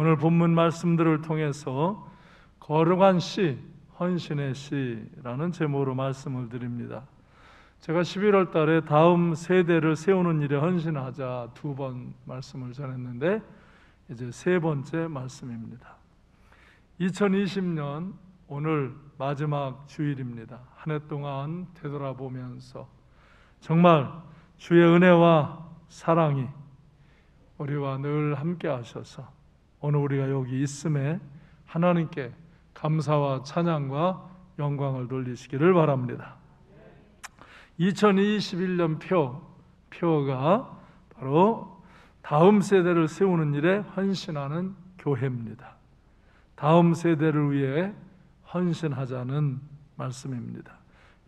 오늘 본문 말씀들을 통해서 거룩한 씨, 헌신의 씨라는 제목으로 말씀을 드립니다. 제가 11월 달에 다음 세대를 세우는 일에 헌신하자 2번 말씀을 전했는데 이제 3번째 말씀입니다. 2020년 오늘 마지막 주일입니다. 한 해 동안 되돌아보면서 정말 주의 은혜와 사랑이 우리와 늘 함께 하셔서 오늘 우리가 여기 있음에 하나님께 감사와 찬양과 영광을 돌리시기를 바랍니다. 2021년 표가 바로 다음 세대를 세우는 일에 헌신하는 교회입니다. 다음 세대를 위해 헌신하자는 말씀입니다.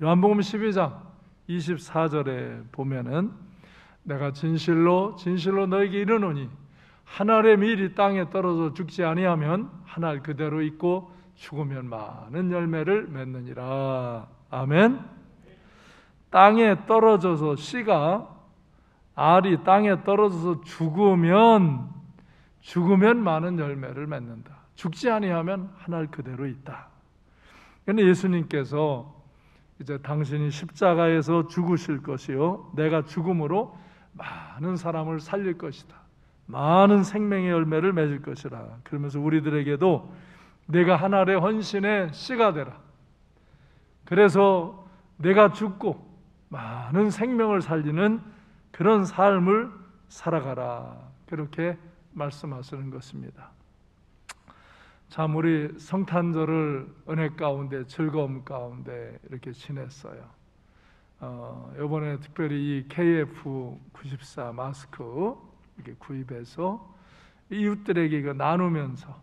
요한복음 12장 24절에 보면은 내가 진실로 너에게 이르노니 한 알의 밀이 땅에 떨어져 죽지 아니하면 한 알 그대로 있고 죽으면 많은 열매를 맺느니라. 아멘. 땅에 떨어져서 씨가 알이 땅에 떨어져서 죽으면 많은 열매를 맺는다. 죽지 아니하면 한 알 그대로 있다. 그런데 예수님께서 이제 당신이 십자가에서 죽으실 것이요 내가 죽음으로 많은 사람을 살릴 것이다. 많은 생명의 열매를 맺을 것이라. 그러면서 우리들에게도 내가 한 알의 헌신의 씨가 되라. 그래서 내가 죽고 많은 생명을 살리는 그런 삶을 살아가라. 그렇게 말씀하시는 것입니다. 참 우리 성탄절을 은혜 가운데 즐거움 가운데 이렇게 지냈어요. 이번에 특별히 이 KF94 마스크 이렇게 구입해서 이웃들에게 이거 나누면서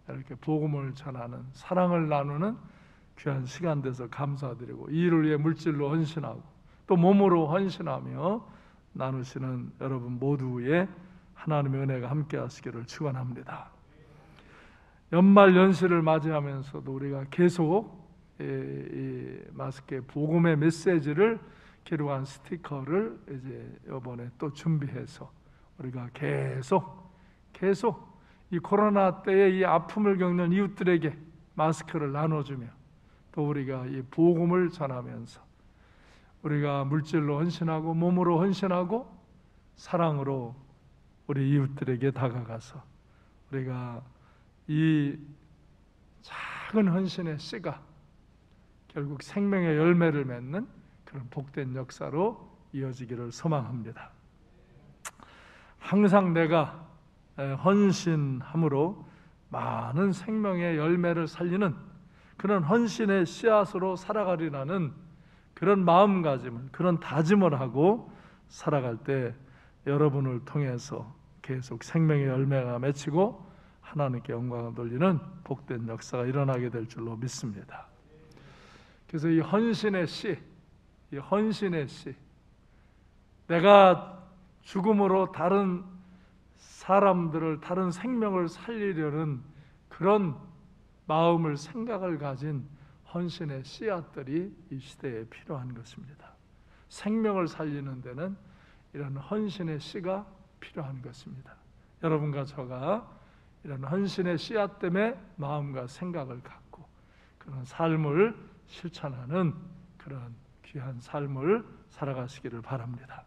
이렇게 복음을 전하는, 사랑을 나누는 귀한 시간 돼서 감사드리고, 이 일을 위해 물질로 헌신하고 또 몸으로 헌신하며 나누시는 여러분 모두의 하나님의 은혜가 함께 하시기를 축원합니다. 연말 연시를 맞이하면서도 우리가 계속 이 마스크의 복음의 메시지를 기록한 스티커를 이제 이번에 또 준비해서 우리가 계속 이 코로나 때의 이 아픔을 겪는 이웃들에게 마스크를 나눠주며 또 우리가 이 복음을 전하면서 우리가 물질로 헌신하고 몸으로 헌신하고 사랑으로 우리 이웃들에게 다가가서 우리가 이 작은 헌신의 씨가 결국 생명의 열매를 맺는 그런 복된 역사로 이어지기를 소망합니다. 항상 내가 헌신함으로 많은 생명의 열매를 살리는 그런 헌신의 씨앗으로 살아가리라는 그런 마음가짐을, 그런 다짐을 하고 살아갈 때 여러분을 통해서 계속 생명의 열매가 맺히고 하나님께 영광을 돌리는 복된 역사가 일어나게 될 줄로 믿습니다. 그래서 이 헌신의 씨, 내가 죽음으로 다른 사람들을, 다른 생명을 살리려는 그런 마음을, 생각을 가진 헌신의 씨앗들이 이 시대에 필요한 것입니다. 생명을 살리는 데는 이런 헌신의 씨가 필요한 것입니다. 여러분과 저가 이런 헌신의 씨앗 때문에 마음과 생각을 갖고 그런 삶을 실천하는 그런 귀한 삶을 살아가시기를 바랍니다.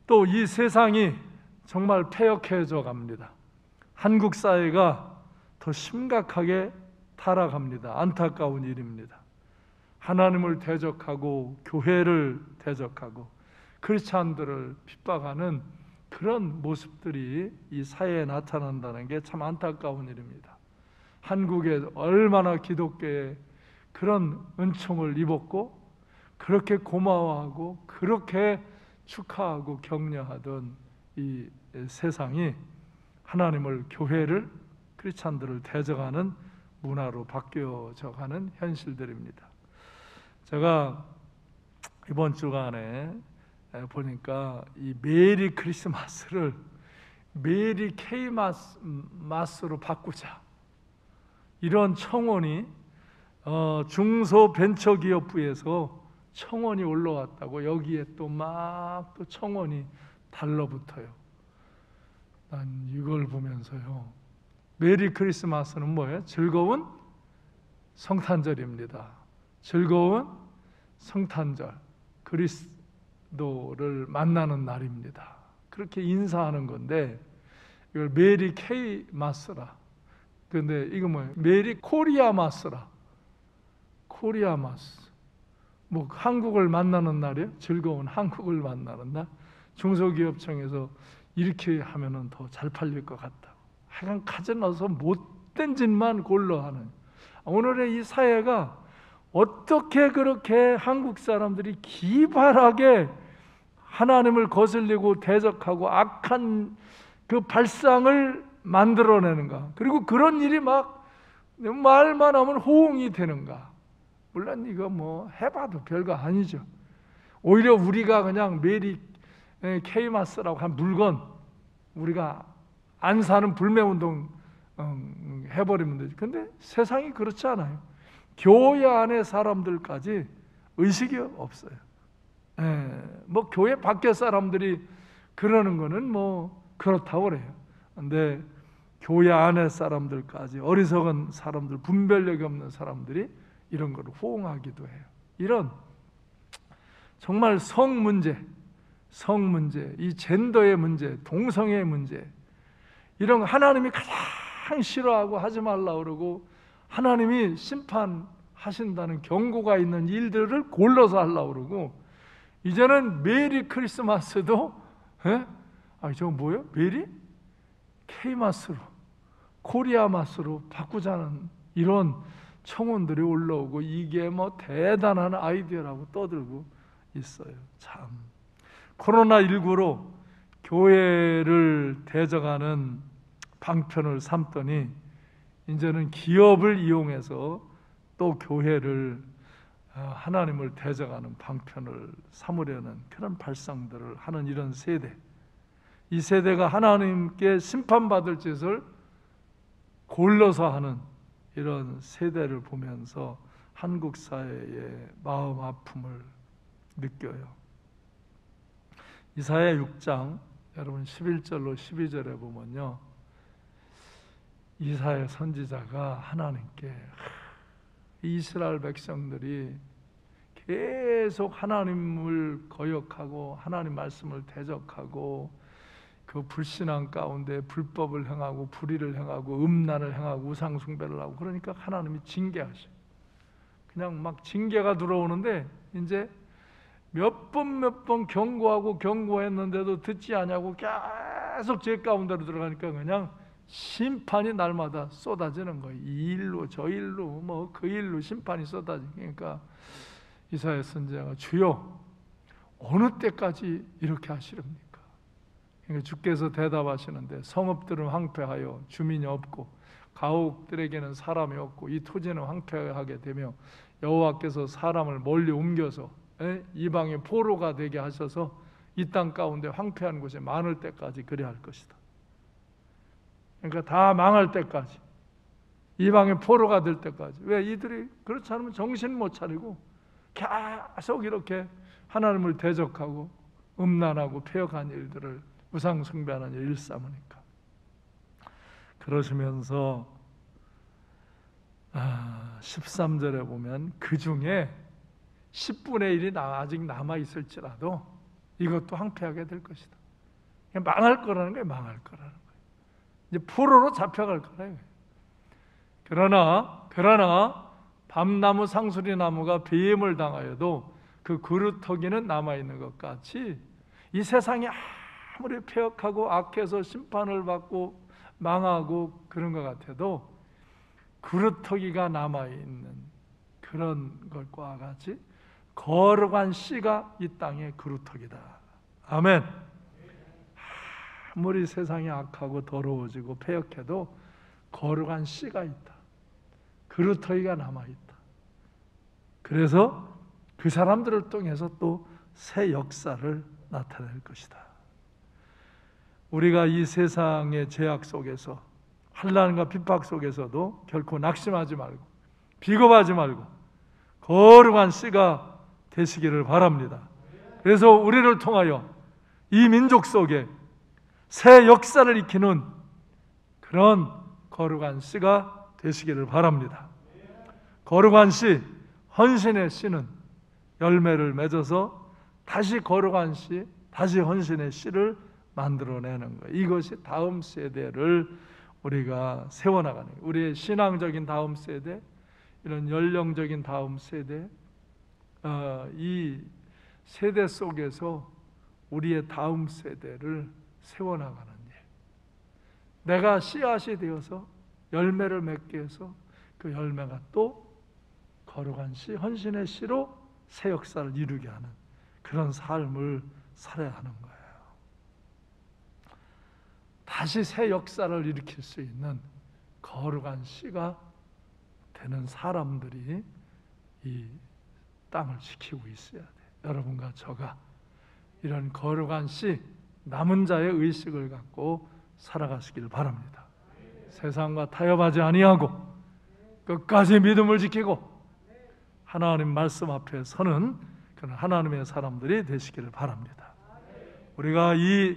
또 이 세상이 정말 패역해져 갑니다. 한국 사회가 더 심각하게 타락합니다. 안타까운 일입니다. 하나님을 대적하고 교회를 대적하고 크리스찬들을 핍박하는 그런 모습들이 이 사회에 나타난다는 게 참 안타까운 일입니다. 한국에 얼마나 기독교에 그런 은총을 입었고 그렇게 고마워하고 그렇게 축하하고 격려하던 이 세상이 하나님을, 교회를, 크리스찬들을 대적하는 문화로 바뀌어져 가는 현실들입니다. 제가 이번 주간에 보니까 이 메리 크리스마스를 메리 케이마스로 바꾸자, 이런 청원이 중소벤처기업부에서 청원이 올라왔다고. 여기에 또 막 또 청원이 달라붙어요. 난 이걸 보면서요, 메리 크리스마스는 뭐예요? 즐거운 성탄절입니다. 즐거운 성탄절, 그리스도를 만나는 날입니다. 그렇게 인사하는 건데 이걸 메리 케이마스라. 근데 이거 뭐예요? 메리 코리아마스라. 코리아마스. 뭐 한국을 만나는 날이에요? 즐거운 한국을 만나는 날? 중소기업청에서 이렇게 하면은 더 잘 팔릴 것 같다. 하여간 가져넣어서 못된 짓만 골라 하는. 오늘의 이 사회가 어떻게 그렇게 한국 사람들이 기발하게 하나님을 거슬리고 대적하고 악한 그 발상을 만들어내는가? 그리고 그런 일이 막 말만 하면 호응이 되는가? 물론 이거 뭐 해봐도 별거 아니죠. 오히려 우리가 그냥 메리 케이마스라고 한 물건 우리가 안 사는 불매운동 해버리면 되죠. 근데 세상이 그렇지 않아요. 교회 안에 사람들까지 의식이 없어요. 뭐 교회 밖에 사람들이 그러는 거는 뭐 그렇다고 그래요. 근데 교회 안에 사람들까지 어리석은 사람들, 분별력이 없는 사람들이 이런 걸 호응하기도 해요. 이런 정말 성 문제, 이 젠더의 문제, 동성애의 문제, 이런 하나님이 가장 싫어하고 하지 말라고 그러고 하나님이 심판하신다는 경고가 있는 일들을 골라서 하려고 그러고, 이제는 메리 크리스마스도 저거 뭐예요? 메리 케이마스로, 코리아마스로 바꾸자는 이런 청원들이 올라오고 이게 뭐 대단한 아이디어라고 떠들고 있어요. 참 코로나19로 교회를 대적하는 방편을 삼더니 이제는 기업을 이용해서 또 교회를 하나님을 대적하는 방편을 삼으려는 그런 발상들을 하는 이런 세대, 이 세대가 하나님께 심판받을 짓을 골라서 하는 이런 세대를 보면서 한국 사회의 마음 아픔을 느껴요. 이사야 6장 여러분 11절로 12절에 보면요, 이사야 선지자가 하나님께 이스라엘 백성들이 계속 하나님을 거역하고 하나님 말씀을 대적하고 그 불신앙 가운데 불법을 행하고 불의를 행하고 음란을 행하고 우상 숭배를 하고 그러니까 하나님이 징계하셔. 그냥 막 징계가 들어오는데 이제 몇 번 경고하고 경고했는데도 듣지 않냐고 계속 죄 가운데로 들어가니까 그냥 심판이 날마다 쏟아지는 거예요. 이 일로 저 일로 뭐 그 일로 심판이 쏟아지니까 이사야 선지자가 주여 어느 때까지 이렇게 하시렵니까? 그러니까 주께서 대답하시는데 성읍들은 황폐하여 주민이 없고 가옥들에게는 사람이 없고 이 토지는 황폐하게 되며 여호와께서 사람을 멀리 옮겨서 이방의 포로가 되게 하셔서 이 땅 가운데 황폐한 곳이 많을 때까지 그래야 할 것이다. 그러니까 다 망할 때까지, 이방의 포로가 될 때까지. 왜? 이들이 그렇지 않으면 정신 못 차리고 계속 이렇게 하나님을 대적하고 음란하고 폐역한 일들을 우상 숭배하는 일 일삼으니까. 그러시면서 13절에 보면 그 중에 10분의 1이 아직 남아있을지라도 이것도 황폐하게 될 것이다. 망할 거라는 거예요. 망할 거라는 거예요. 이제 포로로 잡혀갈 거예요. 그러나 밤나무 상수리나무가 배임을 당하여도 그 그루터기는 남아있는 것 같이 이 세상이 아무리 폐역하고 악해서 심판을 받고 망하고 그런 것 같아도 그루터기가 남아있는 그런 것과 같이 거룩한 씨가 이 땅의 그루터기다. 아멘. 아무리 세상이 악하고 더러워지고 폐역해도 거룩한 씨가 있다. 그루터기가 남아있다. 그래서 그 사람들을 통해서 또 새 역사를 나타낼 것이다. 우리가 이 세상의 죄악 속에서 환난과 핍박 속에서도 결코 낙심하지 말고 비겁하지 말고 거룩한 씨가 되시기를 바랍니다. 그래서 우리를 통하여 이 민족 속에 새 역사를 익히는 그런 거룩한 씨가 되시기를 바랍니다. 거룩한 씨, 헌신의 씨는 열매를 맺어서 다시 거룩한 씨, 다시 헌신의 씨를 만들어내는 거예요. 이것이 다음 세대를 우리가 세워나가는 거예요. 우리의 신앙적인 다음 세대, 이런 연령적인 다음 세대, 이 세대 속에서 우리의 다음 세대를 세워나가는 일. 내가 씨앗이 되어서 열매를 맺게 해서 그 열매가 또 거룩한 씨, 헌신의 씨로 새 역사를 이루게 하는 그런 삶을 살아야 하는 거예요. 다시 새 역사를 일으킬 수 있는 거룩한 씨가 되는 사람들이 이 땅을 지키고 있어야 돼요. 여러분과 저가 이런 거룩한 씨, 남은 자의 의식을 갖고 살아가시길 바랍니다. 세상과 타협하지 아니하고 끝까지 믿음을 지키고 하나님 말씀 앞에 서는 그런 하나님의 사람들이 되시기를 바랍니다. 우리가 이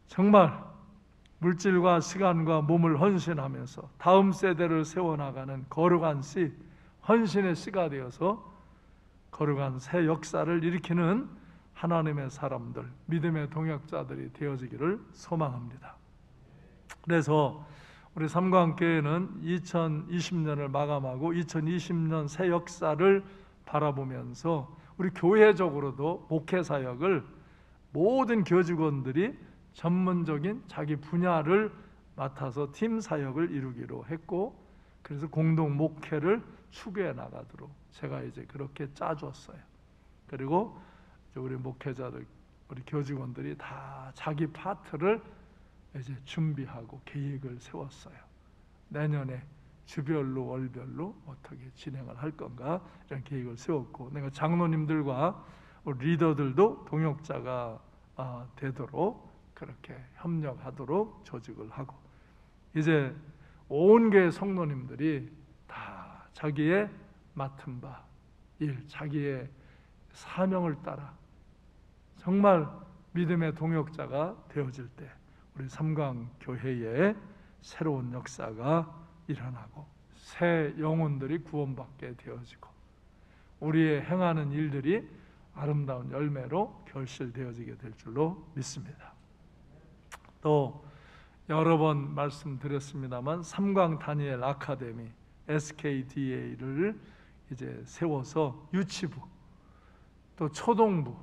정말 물질과 시간과 몸을 헌신하면서 다음 세대를 세워나가는 거룩한 씨, 헌신의 씨가 되어서 거룩한 새 역사를 일으키는 하나님의 사람들, 믿음의 동역자들이 되어지기를 소망합니다. 그래서 우리 삼광교회는 2020년을 마감하고 2020년 새 역사를 바라보면서 우리 교회적으로도 목회사역을 모든 교직원들이 전문적인 자기 분야를 맡아서 팀 사역을 이루기로 했고, 그래서 공동 목회를 추구해 나가도록 제가 이제 그렇게 짜줬어요. 그리고 우리 목회자들, 우리 교직원들이 다 자기 파트를 이제 준비하고 계획을 세웠어요. 내년에 주별로 월별로 어떻게 진행을 할 건가 이런 계획을 세웠고, 내가 장로님들과 우리 리더들도 동역자가 되도록 그렇게 협력하도록 조직을 하고, 이제 온 교회 성도님들이 다 자기의 맡은 바 일, 자기의 사명을 따라 정말 믿음의 동역자가 되어질 때 우리 삼강교회에 새로운 역사가 일어나고 새 영혼들이 구원받게 되어지고 우리의 행하는 일들이 아름다운 열매로 결실되어지게 될 줄로 믿습니다. 또 여러 번 말씀드렸습니다만 삼광 다니엘 아카데미 SKDA를 이제 세워서 유치부, 또 초동부,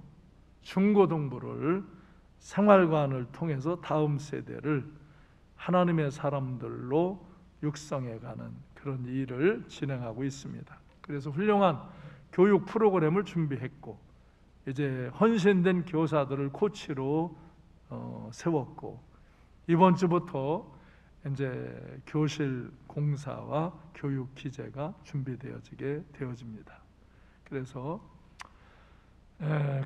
중고등부를 생활관을 통해서 다음 세대를 하나님의 사람들로 육성해가는 그런 일을 진행하고 있습니다. 그래서 훌륭한 교육 프로그램을 준비했고, 이제 헌신된 교사들을 코치로 세웠고, 이번 주부터 이제 교실 공사와 교육 기재가 준비되어지게 되어집니다. 그래서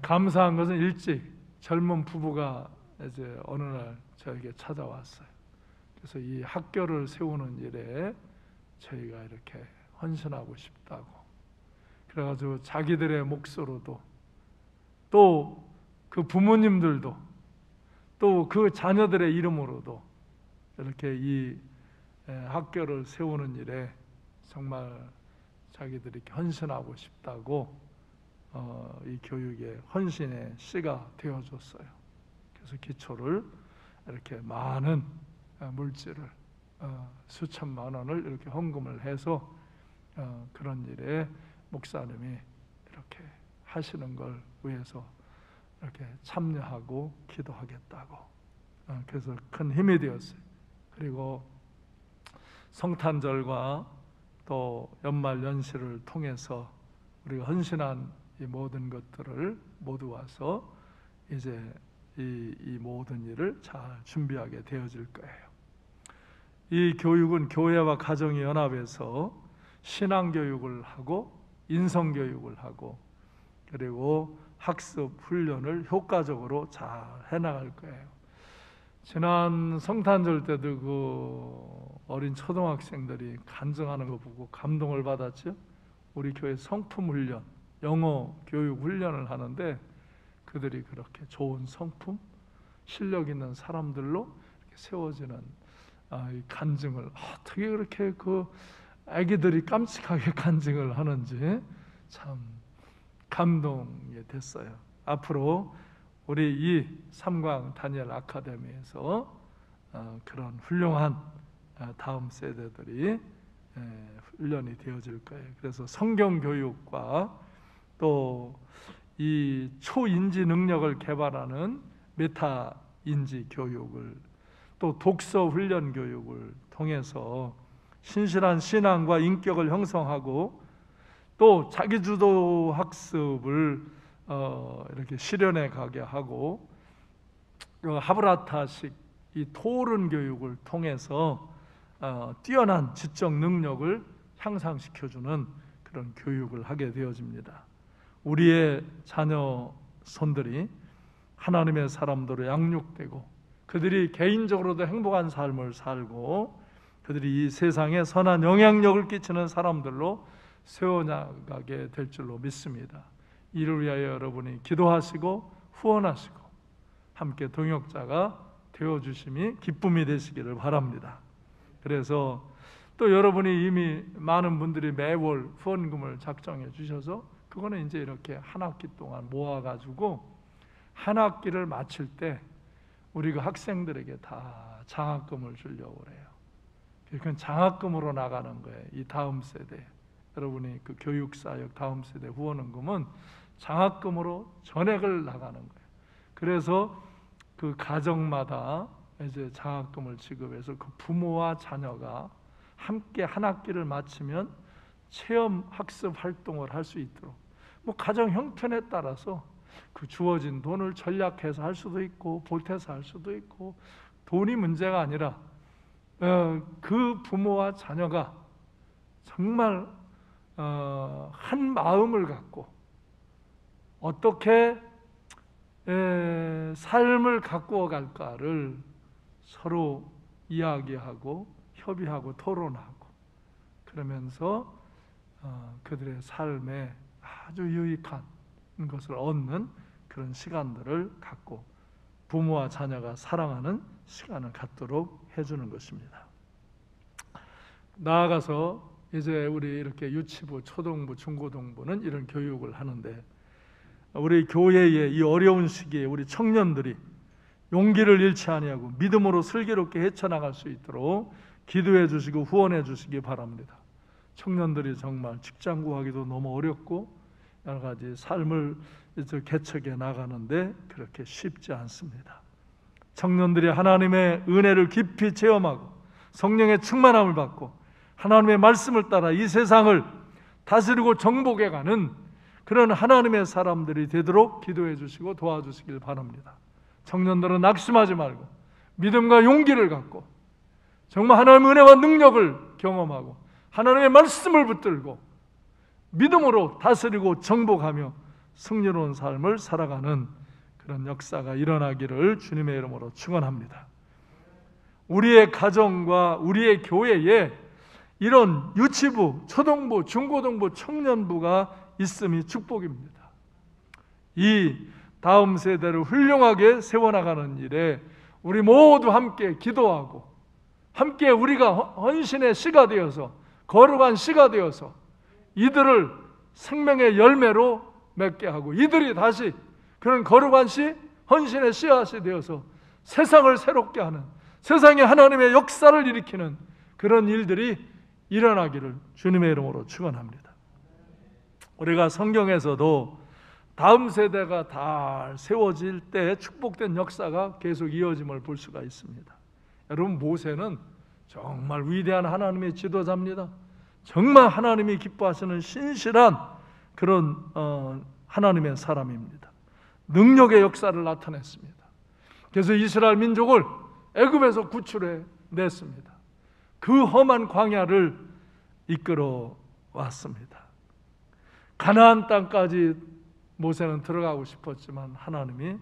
감사한 것은 일찍 젊은 부부가 이제 어느 날 저에게 찾아왔어요. 그래서 이 학교를 세우는 일에 저희가 이렇게 헌신하고 싶다고, 그래가지고 자기들의 몫으로도 또 그 부모님들도 또 그 자녀들의 이름으로도 이렇게 이 학교를 세우는 일에 정말 자기들이 헌신하고 싶다고 이 교육에 헌신의 씨가 되어줬어요. 그래서 기초를 이렇게 많은 물질을 수천만 원을 이렇게 헌금을 해서 그런 일에 목사님이 이렇게 하시는 걸 위해서 이렇게 참여하고 기도하겠다고, 그래서 큰 힘이 되었어요. 그리고 성탄절과 또 연말 연시를 통해서 우리가 헌신한 이 모든 것들을 모두 와서 이제 이 모든 일을 잘 준비하게 되어질 거예요. 이 교육은 교회와 가정이 연합해서 신앙교육을 하고 인성교육을 하고 그리고 학습 훈련을 효과적으로 잘 해나갈 거예요. 지난 성탄절 때도 그 어린 초등학생들이 간증하는 거 보고 감동을 받았죠. 우리 교회 성품 훈련, 영어 교육 훈련을 하는데 그들이 그렇게 좋은 성품, 실력 있는 사람들로 이렇게 세워지는 이 간증을 어떻게 그렇게 그 아기들이 깜찍하게 간증을 하는지 참 감동이 됐어요. 앞으로 우리 이 삼광 다니엘 아카데미에서 그런 훌륭한 다음 세대들이 훈련이 되어질 거예요. 그래서 성경 교육과 또 이 초인지 능력을 개발하는 메타 인지 교육을, 또 독서 훈련 교육을 통해서 신실한 신앙과 인격을 형성하고, 또 자기주도 학습을 이렇게 실현해 가게 하고, 하브라타식 이 토른 교육을 통해서 뛰어난 지적 능력을 향상시켜주는 그런 교육을 하게 되어집니다. 우리의 자녀 손들이 하나님의 사람들로 양육되고, 그들이 개인적으로도 행복한 삶을 살고, 그들이 이 세상에 선한 영향력을 끼치는 사람들로 세워나가게 될 줄로 믿습니다. 이를 위하여 여러분이 기도하시고 후원하시고 함께 동역자가 되어주심이 기쁨이 되시기를 바랍니다. 그래서 또 여러분이 이미 많은 분들이 매월 후원금을 작정해 주셔서 그거는 이제 이렇게 한 학기 동안 모아가지고 한 학기를 마칠 때 우리 그 학생들에게 다 장학금을 주려고 그래요. 그건 장학금으로 나가는 거예요. 이 다음 세대, 여러분이 그 교육사역 다음 세대 후원금은 장학금으로 전액을 나가는 거예요. 그래서 그 가정마다 이제 장학금을 지급해서 그 부모와 자녀가 함께 한 학기를 마치면 체험 학습 활동을 할 수 있도록, 뭐 가정 형편에 따라서 그 주어진 돈을 전략해서 할 수도 있고 보태서 할 수도 있고, 돈이 문제가 아니라 그 부모와 자녀가 정말 한 마음을 갖고 어떻게 삶을 가꾸어 갈까를 서로 이야기하고 협의하고 토론하고, 그러면서 그들의 삶에 아주 유익한 것을 얻는 그런 시간들을 갖고 부모와 자녀가 사랑하는 시간을 갖도록 해주는 것입니다. 나아가서 이제 우리 이렇게 유치부, 초등부, 중고등부는 이런 교육을 하는데, 우리 교회의 이 어려운 시기에 우리 청년들이 용기를 잃지 아니하고 믿음으로 슬기롭게 헤쳐나갈 수 있도록 기도해 주시고 후원해 주시기 바랍니다. 청년들이 정말 직장 구하기도 너무 어렵고 여러 가지 삶을 이제 개척해 나가는데 그렇게 쉽지 않습니다. 청년들이 하나님의 은혜를 깊이 체험하고 성령의 충만함을 받고 하나님의 말씀을 따라 이 세상을 다스리고 정복해가는 그런 하나님의 사람들이 되도록 기도해 주시고 도와주시길 바랍니다. 청년들은 낙심하지 말고 믿음과 용기를 갖고 정말 하나님의 은혜와 능력을 경험하고 하나님의 말씀을 붙들고 믿음으로 다스리고 정복하며 승리로운 삶을 살아가는 그런 역사가 일어나기를 주님의 이름으로 축원합니다. 우리의 가정과 우리의 교회에 이런 유치부, 초등부, 중고등부, 청년부가 있음이 축복입니다. 이 다음 세대를 훌륭하게 세워나가는 일에 우리 모두 함께 기도하고 함께 우리가 헌신의 씨가 되어서 거룩한 씨가 되어서 이들을 생명의 열매로 맺게 하고 이들이 다시 그런 거룩한 씨, 헌신의 씨앗이 되어서 세상을 새롭게 하는, 세상에 하나님의 역사를 일으키는 그런 일들이 일어나기를 주님의 이름으로 축원합니다. 우리가 성경에서도 다음 세대가 다 세워질 때 축복된 역사가 계속 이어짐을 볼 수가 있습니다. 여러분, 모세는 정말 위대한 하나님의 지도자입니다. 정말 하나님이 기뻐하시는 신실한 그런 하나님의 사람입니다. 능력의 역사를 나타냈습니다. 그래서 이스라엘 민족을 애굽에서 구출해 냈습니다. 그 험한 광야를 이끌어 왔습니다. 가나안 땅까지 모세는 들어가고 싶었지만 하나님이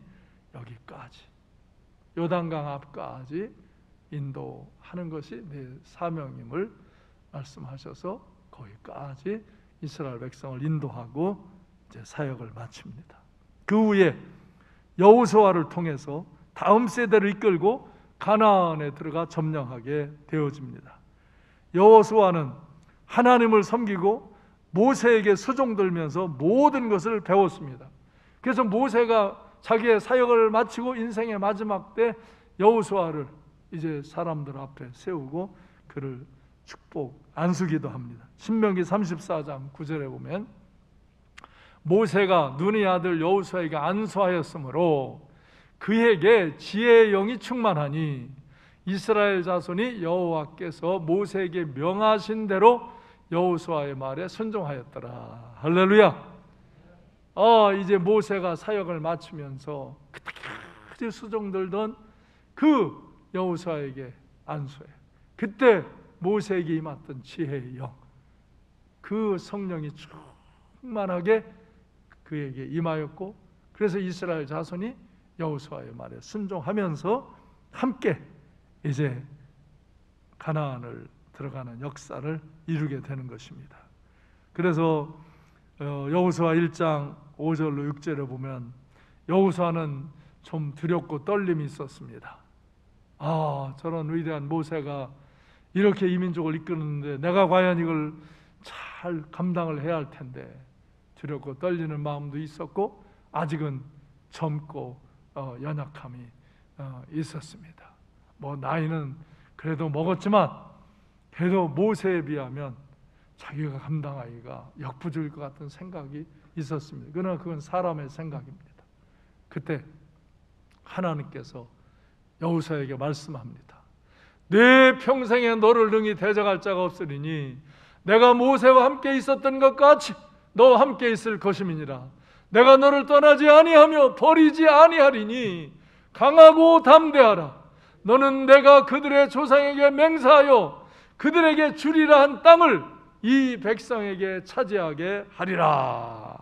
여기까지 요단강 앞까지 인도하는 것이 내 사명임을 말씀하셔서 거기까지 이스라엘 백성을 인도하고 이제 사역을 마칩니다. 그 후에 여호수아를 통해서 다음 세대를 이끌고 가나안에 들어가 점령하게 되어집니다. 여호수아는 하나님을 섬기고 모세에게 수종들면서 모든 것을 배웠습니다. 그래서 모세가 자기의 사역을 마치고 인생의 마지막 때 여호수아를 이제 사람들 앞에 세우고 그를 축복 안수기도 합니다. 신명기 34장 9절에 보면 모세가 눈의 아들 여호수아에게 안수하였으므로 그에게 지혜의 영이 충만하니 이스라엘 자손이 여호와께서 모세에게 명하신 대로 여호수아의 말에 순종하였더라. 할렐루야. 이제 모세가 사역을 마치면서 그때까지 수종들던 그 여호수아에게 안수해. 그때 모세에게 임했던 지혜의 영, 그 성령이 충만하게 그에게 임하였고, 그래서 이스라엘 자손이 여호수아의 말에 순종하면서 함께 이제 가나안을 들어가는 역사를 이루게 되는 것입니다. 그래서 여호수아 1장 5절로 6절에 보면 여호수아는 좀 두렵고 떨림이 있었습니다. 저런 위대한 모세가 이렇게 이민족을 이끄는데 내가 과연 이걸 잘 감당을 해야 할 텐데 두렵고 떨리는 마음도 있었고 아직은 젊고 연약함이 있었습니다. 나이는 그래도 먹었지만 그래도 모세에 비하면 자기가 감당하기가 역부족일 것 같은 생각이 있었습니다. 그러나 그건 사람의 생각입니다. 그때 하나님께서 여호수아에게 말씀합니다. 내 평생에 너를 능히 대적할 자가 없으리니 내가 모세와 함께 있었던 것 같이 너와 함께 있을 것임이니라. 내가 너를 떠나지 아니하며 버리지 아니하리니 강하고 담대하라. 너는 내가 그들의 조상에게 맹세하여 그들에게 주리라 한 땅을 이 백성에게 차지하게 하리라.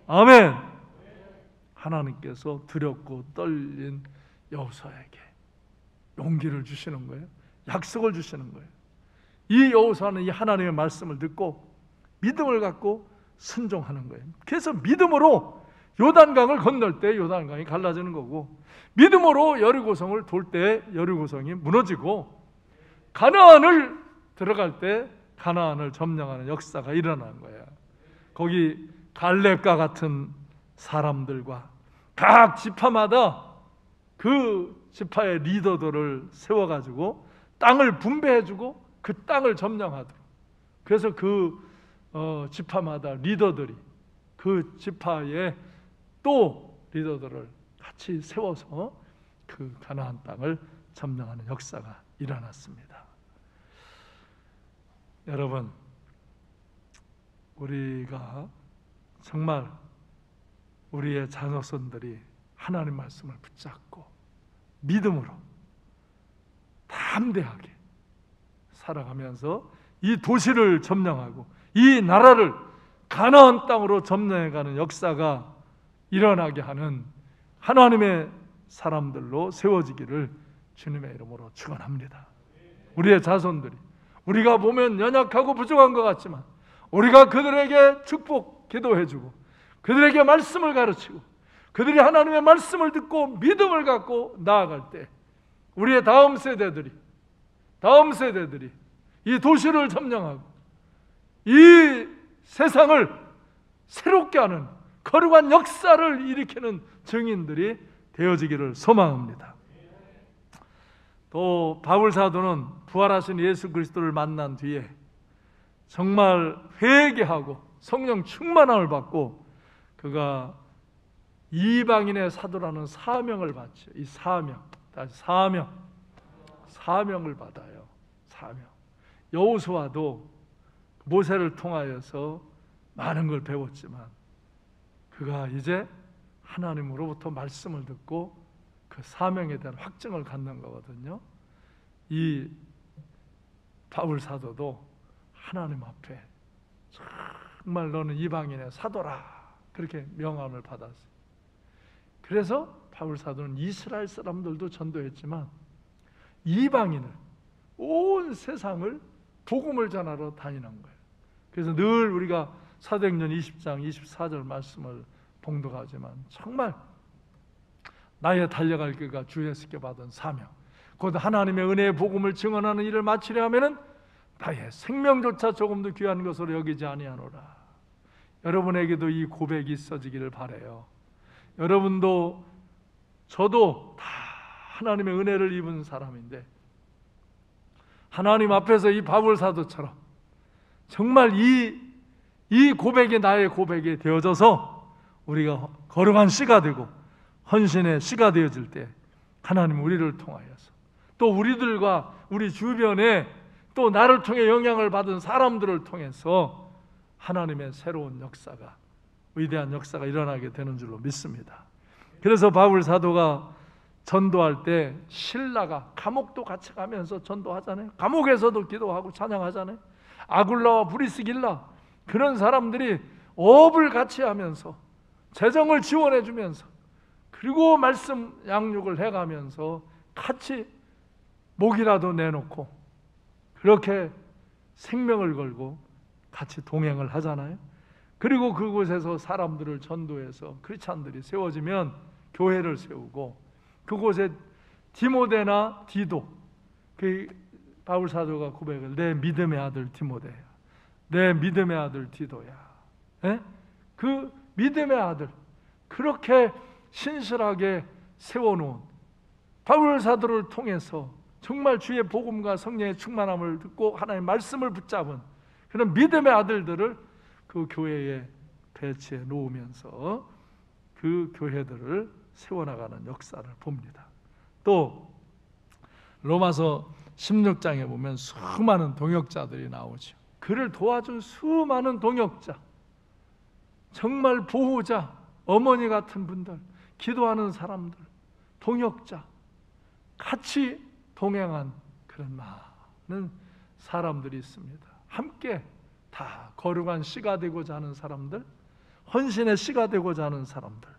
아멘. 하나님께서 두렵고 떨린 여호수아에게 용기를 주시는 거예요. 약속을 주시는 거예요. 이 여호수아는 이 하나님의 말씀을 듣고 믿음을 갖고 순종하는 거예요. 그래서 믿음으로 요단강을 건널 때 요단강이 갈라지는 거고, 믿음으로 여리고성을 돌 때 여리고성이 무너지고, 가나안을 들어갈 때 가나안을 점령하는 역사가 일어나는 거예요. 거기 갈렙과 같은 사람들과 각 지파마다 그 지파의 리더들을 세워가지고 땅을 분배해주고 그 땅을 점령하도록, 그래서 그 지파마다 리더들이 그 지파의 또 리더들을 같이 세워서 그 가나안 땅을 점령하는 역사가 일어났습니다. 여러분, 우리가 정말 우리의 자녀손들이 하나님 말씀을 붙잡고 믿음으로 담대하게 살아가면서 이 도시를 점령하고 이 나라를 가나안 땅으로 점령해가는 역사가 일어나게 하는 하나님의 사람들로 세워지기를 주님의 이름으로 축원합니다. 우리의 자손들이, 우리가 보면 연약하고 부족한 것 같지만 우리가 그들에게 축복 기도해주고 그들에게 말씀을 가르치고 그들이 하나님의 말씀을 듣고 믿음을 갖고 나아갈 때 우리의 다음 세대들이 이 도시를 점령하고 이 세상을 새롭게 하는 거룩한 역사를 일으키는 증인들이 되어지기를 소망합니다. 또 바울 사도는 부활하신 예수 그리스도를 만난 뒤에 정말 회개하고 성령 충만함을 받고 그가 이방인의 사도라는 사명을 받죠. 이 사명을 받아요. 사명. 여호수아도 모세를 통하여서 많은 걸 배웠지만 그가 이제 하나님으로부터 말씀을 듣고 그 사명에 대한 확증을 갖는 거거든요. 이 바울 사도도 하나님 앞에 정말 너는 이방인의 사도라 그렇게 명함을 받았어요. 그래서 바울 사도는 이스라엘 사람들도 전도했지만 이방인을, 온 세상을 복음을 전하러 다니는 거예요. 그래서 늘 우리가 사도행전 20장 24절 말씀을 봉독하지만 정말 나의 달려갈 길과 주 예수께 받은 사명, 곧 하나님의 은혜의 복음을 증언하는 일을 마치려 하면은 나의 생명조차 조금도 귀한 것으로 여기지 아니하노라. 여러분에게도 이 고백이 있어지기를 바라요. 여러분도 저도 다 하나님의 은혜를 입은 사람인데 하나님 앞에서 이 바울 사도처럼 정말 이 고백이 나의 고백이 되어져서 우리가 거룩한 씨가 되고 헌신의 씨가 되어질 때 하나님 우리를 통하여서 또 우리들과 우리 주변에 또 나를 통해 영향을 받은 사람들을 통해서 하나님의 새로운 역사가, 위대한 역사가 일어나게 되는 줄로 믿습니다. 그래서 바울 사도가 전도할 때 신라가 감옥도 같이 가면서 전도하잖아요. 감옥에서도 기도하고 찬양하잖아요. 아굴라와 브리스길라 그런 사람들이 업을 같이 하면서 재정을 지원해 주면서 그리고 말씀 양육을 해가면서 같이 목이라도 내놓고 그렇게 생명을 걸고 같이 동행을 하잖아요. 그리고 그곳에서 사람들을 전도해서 크리스찬들이 세워지면 교회를 세우고 그곳에 디모데나 디도, 그 바울 사도가 고백을 내 믿음의 아들 디모데야, 내 믿음의 아들 디도야, 그 믿음의 아들 그렇게 신실하게 세워놓은 바울 사도를 통해서 정말 주의 복음과 성령의 충만함을 듣고 하나님의 말씀을 붙잡은 그런 믿음의 아들들을 그 교회에 배치해 놓으면서 그 교회들을 세워나가는 역사를 봅니다. 또 로마서 16장에 보면 수많은 동역자들이 나오죠. 그를 도와준 수많은 동역자, 정말 보호자, 어머니 같은 분들, 기도하는 사람들, 동역자, 같이 동행한 그런 많은 사람들이 있습니다. 함께 다 거룩한 씨가 되고자 하는 사람들, 헌신의 씨가 되고자 하는 사람들,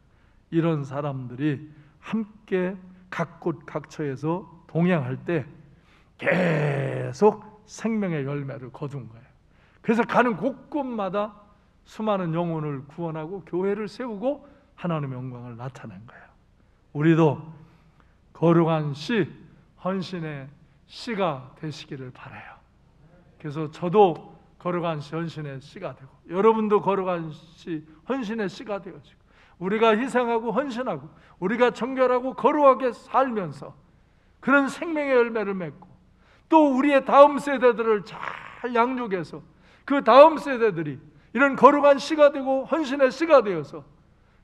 이런 사람들이 함께 각곳 각처에서 동행할 때 계속 생명의 열매를 거둔 거예요. 그래서 가는 곳곳마다 수많은 영혼을 구원하고 교회를 세우고 하나님의 영광을 나타낸 거예요. 우리도 거룩한 씨, 헌신의 씨가 되시기를 바라요. 그래서 저도 거룩한 씨, 헌신의 씨가 되고 여러분도 거룩한 씨, 헌신의 씨가 되어지고 우리가 희생하고 헌신하고 우리가 정결하고 거룩하게 살면서 그런 생명의 열매를 맺고 또 우리의 다음 세대들을 잘 양육해서 그 다음 세대들이 이런 거룩한 씨가 되고 헌신의 씨가 되어서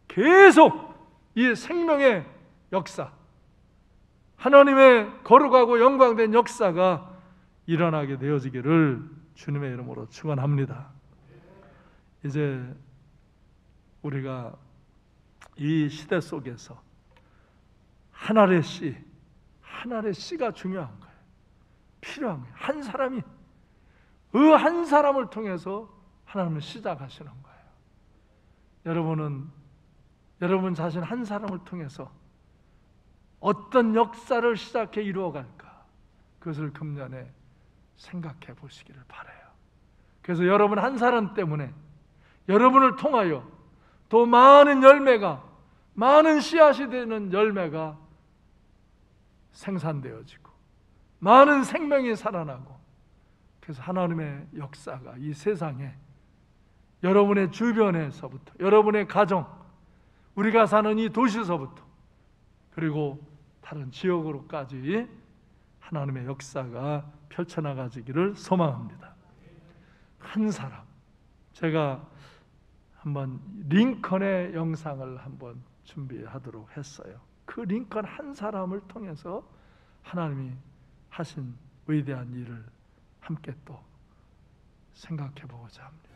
계속 이 생명의 역사, 하나님의 거룩하고 영광된 역사가 일어나게 되어지기를 주님의 이름으로 축원합니다. 이제 우리가 이 시대 속에서 하나의 씨가 중요한 거예요. 필요한 거예요. 한 사람이 그 한 사람을 통해서 하나님을 시작하시는 거예요. 여러분 자신 한 사람을 통해서 어떤 역사를 시작해 이루어갈까? 그것을 금년에 생각해 보시기를 바라요. 그래서 여러분 한 사람 때문에 여러분을 통하여 더 많은 열매가, 많은 씨앗이 되는 열매가 생산되어지고 많은 생명이 살아나고 그래서 하나님의 역사가 이 세상에 여러분의 주변에서부터 여러분의 가정, 우리가 사는 이 도시서부터 그리고 다른 지역으로까지 하나님의 역사가 펼쳐나가지기를 소망합니다. 한 사람, 제가 한번 링컨의 영상을 한번 준비하도록 했어요. 그 링컨 한 사람을 통해서 하나님이 하신 위대한 일을 함께 또 생각해 보고자 합니다.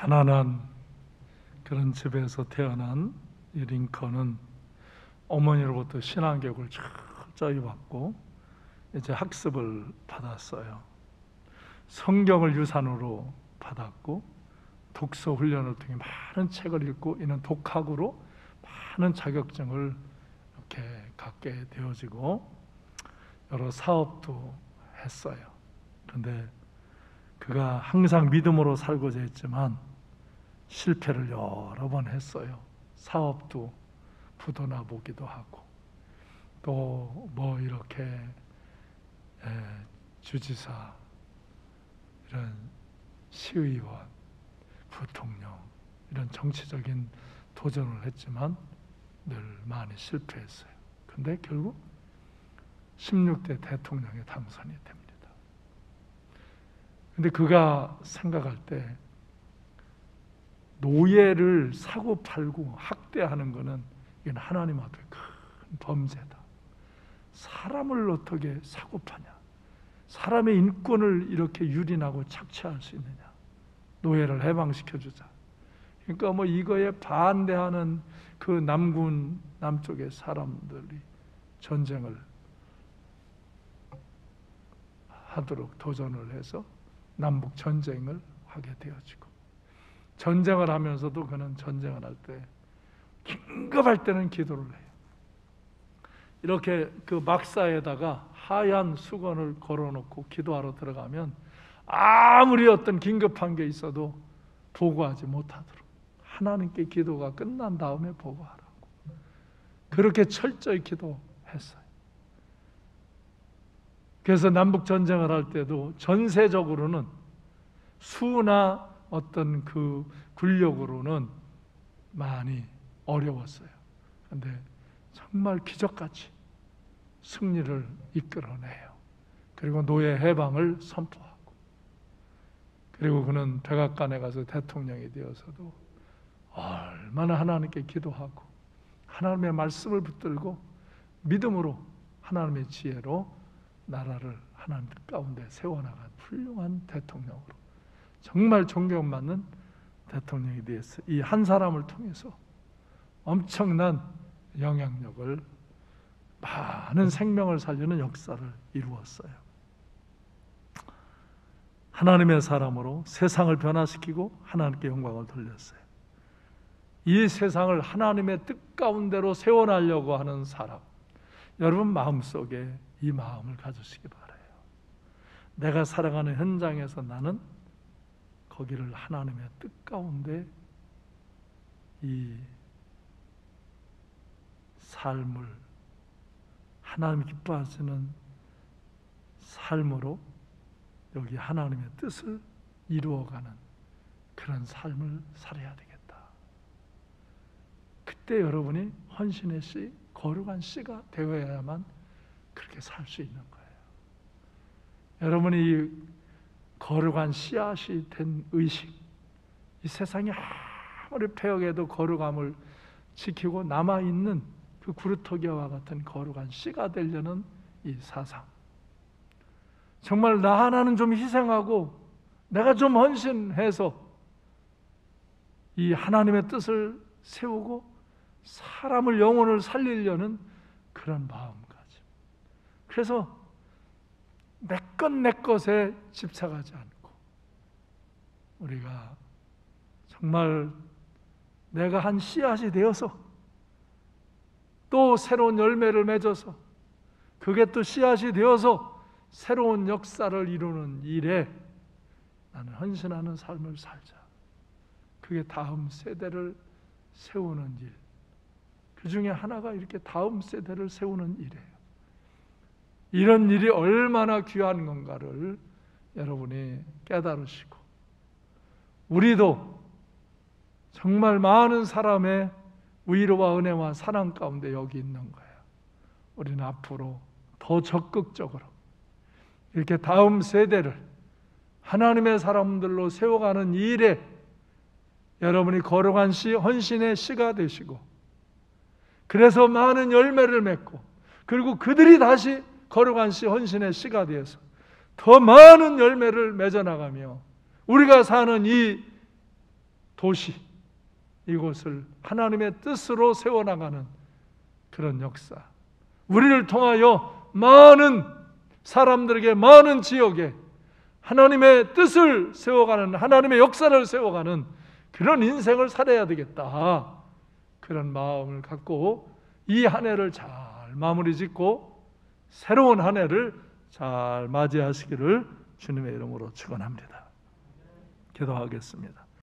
가난한 그런 집에서 태어난 이 링컨은 어머니로부터 신앙교육을 철저히 받고 이제 학습을 받았어요. 성경을 유산으로 받았고 독서 훈련을 통해 많은 책을 읽고 이는 독학으로 많은 자격증을 이렇게 갖게 되어지고 여러 사업도 했어요. 그런데 그가 항상 믿음으로 살고자 했지만 실패를 여러 번 했어요. 사업도 부도나 보기도 하고 또 뭐 이렇게 주지사, 이런 시의원, 부통령 이런 정치적인 도전을 했지만 늘 많이 실패했어요. 근데 결국 16대 대통령에 당선이 됩니다. 근데 그가 생각할 때 노예를 사고 팔고 학대하는 것은 이건 하나님 앞에 큰 범죄다. 사람을 어떻게 사고 파냐? 사람의 인권을 이렇게 유린하고 착취할 수 있느냐? 노예를 해방시켜주자. 그러니까 뭐 이거에 반대하는 그 남군 남쪽의 사람들이 전쟁을 하도록 도전을 해서 남북 전쟁을 하게 되어지고, 전쟁을 하면서도 그는 전쟁을 할 때 긴급할 때는 기도를 해요. 이렇게 그 막사에다가 하얀 수건을 걸어놓고 기도하러 들어가면 아무리 어떤 긴급한 게 있어도 보고하지 못하도록, 하나님께 기도가 끝난 다음에 보고하라고 그렇게 철저히 기도했어요. 그래서 남북 전쟁을 할 때도 전세적으로는 수나 어떤 그 군력으로는 많이 어려웠어요. 그런데 정말 기적같이 승리를 이끌어내요. 그리고 노예 해방을 선포하고, 그리고 그는 백악관에 가서 대통령이 되어서도 얼마나 하나님께 기도하고 하나님의 말씀을 붙들고 믿음으로 하나님의 지혜로 나라를 하나님 가운데 세워나간 훌륭한 대통령으로, 정말 존경받는 대통령이 되었어요. 이 한 사람을 통해서 엄청난 영향력을, 많은 생명을 살리는 역사를 이루었어요. 하나님의 사람으로 세상을 변화시키고 하나님께 영광을 돌렸어요. 이 세상을 하나님의 뜻 가운데로 세워나려고 하는 사람, 여러분 마음속에 이 마음을 가지시기 바라요. 내가 살아가는 현장에서 나는 거기를 하나님의 뜻 가운데 이 삶을, 하나님 기뻐하시는 삶으로 여기 하나님의 뜻을 이루어가는 그런 삶을 살아야 되겠다. 그때 여러분이 헌신의 씨, 거룩한 씨가 되어야만 그렇게 살 수 있는 거예요. 여러분이 이 거룩한 씨앗이 된 의식, 이 세상이 아무리 폐역해도 거룩함을 지키고 남아있는 그 구루토기와 같은 거룩한 씨가 되려는 이 사상, 정말 나 하나는 좀 희생하고 내가 좀 헌신해서 이 하나님의 뜻을 세우고 사람을, 영혼을 살리려는 그런 마음가짐. 그래서 내 것에 집착하지 않고 우리가 정말 내가 한 씨앗이 되어서 또 새로운 열매를 맺어서 그게 또 씨앗이 되어서 새로운 역사를 이루는 일에 나는 헌신하는 삶을 살자. 그게 다음 세대를 세우는 일, 그 중에 하나가 이렇게 다음 세대를 세우는 일이에요. 이런 일이 얼마나 귀한 건가를 여러분이 깨달으시고, 우리도 정말 많은 사람의 위로와 은혜와 사랑 가운데 여기 있는 거예요. 우리는 앞으로 더 적극적으로 이렇게 다음 세대를 하나님의 사람들로 세워가는 일에 여러분이 거룩한 씨, 헌신의 씨가 되시고, 그래서 많은 열매를 맺고, 그리고 그들이 다시 거룩한 씨, 헌신의 씨가 되어서 더 많은 열매를 맺어나가며 우리가 사는 이 도시, 이곳을 하나님의 뜻으로 세워나가는 그런 역사, 우리를 통하여 많은 사람들에게, 많은 지역에 하나님의 뜻을 세워가는, 하나님의 역사를 세워가는 그런 인생을 살아야 되겠다, 그런 마음을 갖고 이 한 해를 잘 마무리 짓고 새로운 한 해를 잘 맞이하시기를 주님의 이름으로 축원합니다. 기도하겠습니다.